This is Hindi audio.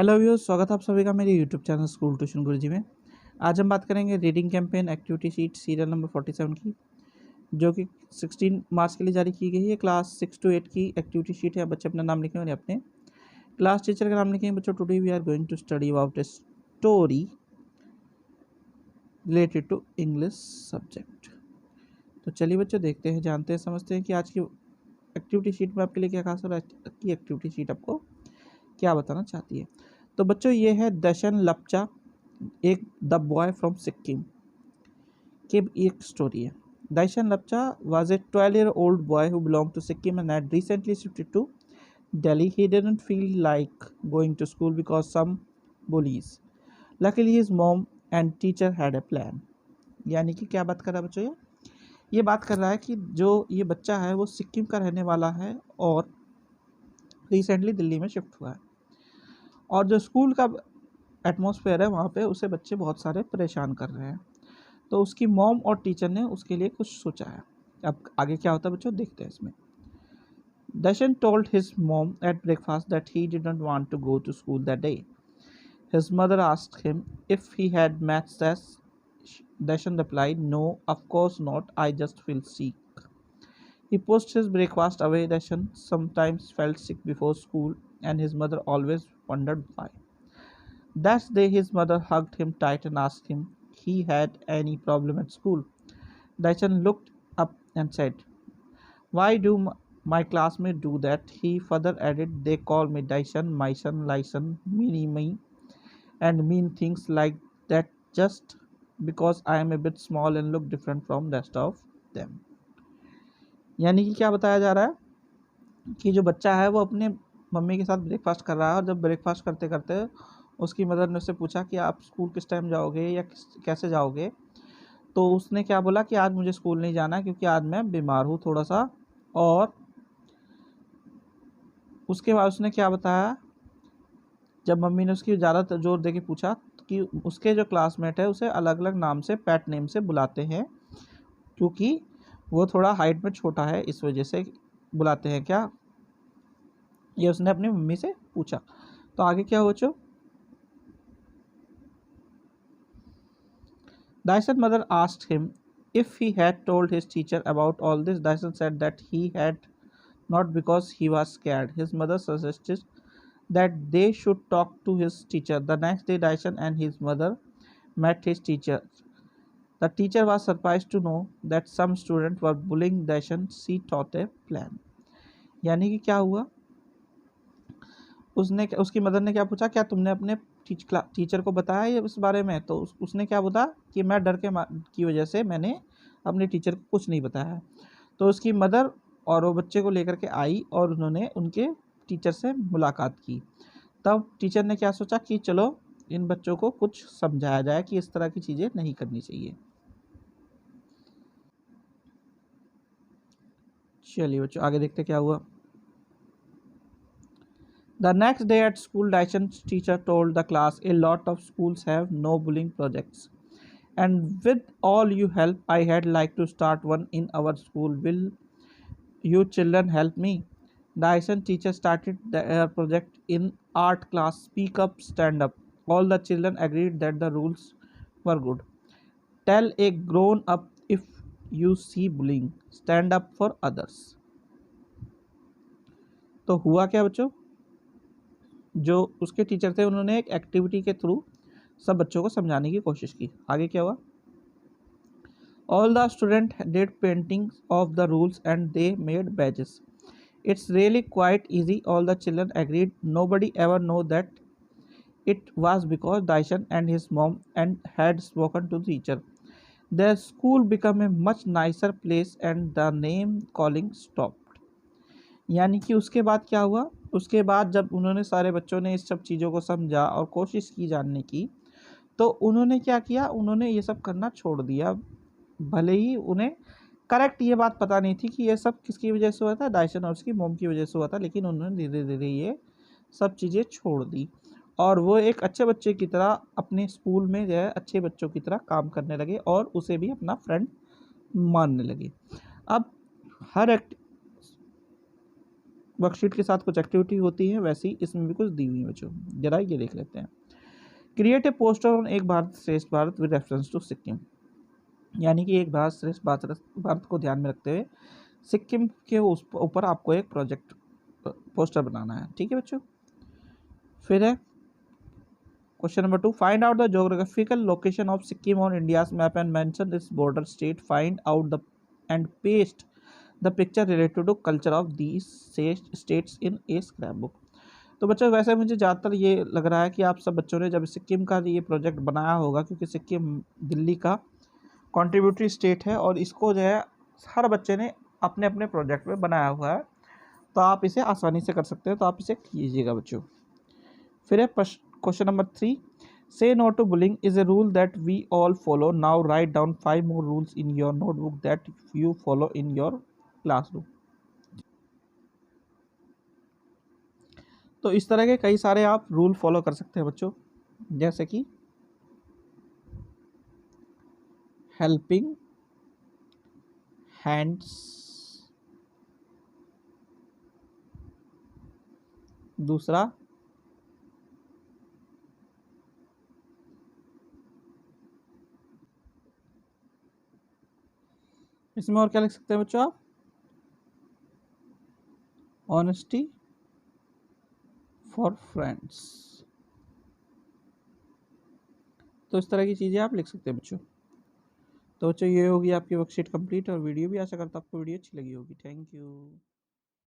हेलो व्यूअर्स, स्वागत है आप सभी का मेरे यूट्यूब चैनल स्कूल ट्यूशन गुरुजी में। आज हम बात करेंगे reading campaign activity sheet serial number 47 की, जो कि 16 मार्च के लिए जारी की गई है। क्लास 6 to 8 की एक्टिविटी शीट है। बच्चे अपना नाम लिखेंगे और अपने क्लास टीचर का नाम लिखेंगे। बच्चों, today we are going to study about a story related to English subject. तो चलिए बच्चों, देखते हैं, जानते हैं, समझते हैं कि आज की एक्टिविटी शीट में आपके लिए क्या खास हो रहा है। की एक्टिविटी शीट आपको क्या बताना चाहती है। तो बच्चों, ये है दशन लपचा, एक द बॉय फ्रॉम सिक्किम की एक स्टोरी है। दाइशन Lapcha was a 12-year-old boy who belonged to Sikkim and had recently shifted to Delhi. He didn't feel like going to school because some bullies. Luckily his mom and teacher had a plan. यानी कि क्या बात कर रहा है बच्चों, ये बात कर रहा है कि जो ये बच्चा है वो सिक्किम का रहने वाला है और रिसेंटली दिल्ली में शिफ्ट हुआ है, और जो स्कूल का एटमॉस्फेयर है वहाँ पे उसे बच्चे बहुत सारे परेशान कर रहे हैं। तो उसकी मॉम और टीचर ने उसके लिए कुछ सोचा है। अब आगे क्या होता है बच्चों, देखते हैं इसमें। Darshan told his mom at breakfast that he didn't want to go to school that day. His mother asked him if he had maths test. Darshan replied, "No, of course not. I just feel sick." He pushed his breakfast away. Darshan sometimes felt sick before school, and his mother always wondered why. That day, his mother hugged him tight and asked him if he had any problem at school. Darshan looked up and said, "Why do my classmates do that?" He further added, "They call me Daishan, Myson, Lyson, Mini Me, and mean things like that just because I am a bit small and look different from rest of them." यानी कि क्या बताया जा रहा है कि जो बच्चा है वो अपने मम्मी के साथ ब्रेकफास्ट कर रहा है, और जब ब्रेकफास्ट करते करते उसकी मदर ने उससे पूछा कि आप स्कूल किस टाइम जाओगे या कैसे जाओगे। तो उसने क्या बोला कि आज मुझे स्कूल नहीं जाना क्योंकि आज मैं बीमार हूँ थोड़ा सा। और उसके बाद उसने क्या बताया, जब मम्मी ने उसकी ज़्यादा जोर दे के पूछा कि उसके जो क्लासमेट है उसे अलग अलग नाम से, पैट नेम से बुलाते हैं, क्योंकि वो थोड़ा हाइट में छोटा है, इस वजह से बुलाते हैं क्या, ये उसने अपनी मम्मी से पूछा। तो आगे क्या हो बच्चों, Dyson's mother asked him if he had told his teacher about all this. Dyson said that he had not because he was scared. His mother suggested that they should talk to his teacher. The next day, Dyson and his mother met his teacher. The teacher was surprised to know that some students were bullying Dyson. She thought a plan. यानी कि क्या हुआ, उसकी मदर ने क्या पूछा, क्या तुमने अपने टीचर को बताया ये इस बारे में। तो उसने क्या बोला कि मैं डर की वजह से मैंने अपने टीचर को कुछ नहीं बताया। तो उसकी मदर और वो बच्चे को लेकर के आई और उन्होंने उनके टीचर से मुलाकात की। तब टीचर ने क्या सोचा कि चलो इन बच्चों को कुछ समझाया जाए कि इस तरह की चीज़ें नहीं करनी चाहिए। चलिए बच्चों, आगे देखते क्या हुआ। The next day at school, Dyson's teacher told the class, "A lot of schools have no bullying projects, and with all you help, I had like to start one in our school. Will you children help me?" Dyson teacher started their project in art class. Speak up, stand up. All the children agreed that the rules were good. Tell a grown up if you see bullying. Stand up for others. तो हुआ क्या बच्चों, जो उसके टीचर थे उन्होंने एक एक्टिविटी के थ्रू सब बच्चों को समझाने की कोशिश की। आगे क्या हुआ, all the student did paintings of the rules and they made badges. It's really quite easy. All the children agreed. Nobody ever know that it was because Dyson and his mom and had spoken to the teacher. Their school became a much nicer place and the name calling stopped. यानी कि उसके बाद क्या हुआ, उसके बाद जब उन्होंने सारे बच्चों ने इस सब चीज़ों को समझा और कोशिश की जानने की, तो उन्होंने क्या किया, उन्होंने ये सब करना छोड़ दिया। भले ही उन्हें करेक्ट ये बात पता नहीं थी कि ये सब किसकी वजह से हुआ था, डायसन और उसकी मोम की वजह से हुआ था, लेकिन उन्होंने धीरे धीरे ये सब चीज़ें छोड़ दी और वो एक अच्छे बच्चे की तरह अपने स्कूल में जो है अच्छे बच्चों की तरह काम करने लगे और उसे भी अपना फ्रेंड मानने लगे। अब हर वर्कशीट के साथ कुछ एक्टिविटी होती है, वैसे ही इसमें भी कुछ दी हुई है बच्चों, जरा ये देख लेते हैं। Create a poster on Ek Bharat Shreshtha Bharat with reference to Sikkim, यानी कि एक भारत श्रेष्ठ भारत को ध्यान में रखते हुए सिक्किम के ऊपर आपको एक प्रोजेक्ट पोस्टर बनाना है, ठीक है बच्चों। फिर है question number 2, find out the geographical location of Sikkim on India's map and mention this border state, find out the and paste the picture related to culture of these states in a scrap book. तो बच्चों वैसे मुझे ज़्यादातर ये लग रहा है कि आप सब बच्चों ने जब सिक्किम का ये प्रोजेक्ट बनाया होगा, क्योंकि सिक्किम दिल्ली का कॉन्ट्रीब्यूटरी स्टेट है और इसको जो है हर बच्चे ने अपने अपने प्रोजेक्ट में बनाया हुआ है, तो आप इसे आसानी से कर सकते हैं, तो आप इसे कीजिएगा बच्चों। फिर है question number 3, say no to bullying is a rule that we all follow, now write down 5 more rules in your notebook that you follow in your classroom. तो इस तरह के कई सारे आप रूल फॉलो कर सकते हैं बच्चों, जैसे कि हेल्पिंग हैंड्स, दूसरा इसमें और क्या लिख सकते हैं बच्चों आप, ऑनेस्टी फॉर फ्रेंड्स। तो इस तरह की चीज़ें आप लिख सकते हैं बच्चों। तो बच्चों ये होगी आपकी वर्कशीट कंप्लीट और वीडियो भी, आशा करता हूँ आपको वीडियो अच्छी लगी होगी। Thank you.